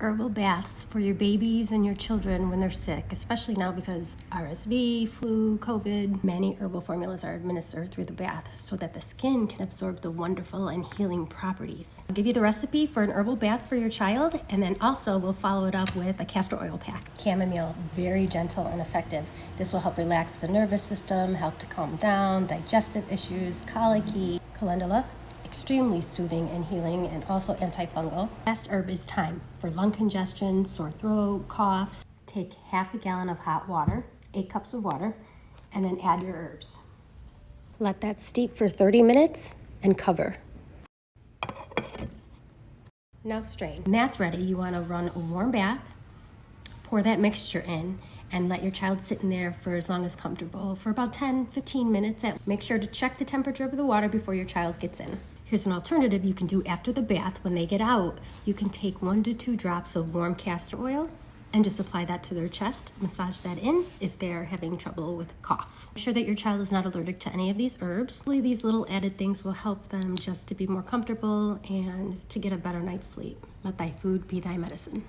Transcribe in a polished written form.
herbal baths for your babies and your children when they're sick, especially now because RSV, flu, COVID. Many herbal formulas are administered through the bath so that the skin can absorb the wonderful and healing properties. I'll give you the recipe for an herbal bath for your child, and then also we'll follow it up with a castor oil pack. Chamomile, very gentle and effective. This will help relax the nervous system, help to calm down digestive issues, colicky. Calendula, extremely soothing and healing, and also antifungal. Last herb is thyme for lung congestion, sore throat, coughs. Take half a gallon of hot water, 8 cups of water, and then add your herbs. Let that steep for 30 minutes and cover. Now strain. When that's ready, you want to run a warm bath, pour that mixture in, and let your child sit in there for as long as comfortable, for about 10-15 minutes. Make sure to check the temperature of the water before your child gets in. Here's an alternative you can do after the bath. When they get out, you can take 1 to 2 drops of warm castor oil and just apply that to their chest. Massage that in if they're having trouble with coughs. Make sure that your child is not allergic to any of these herbs. These little added things will help them just to be more comfortable and to get a better night's sleep. Let thy food be thy medicine.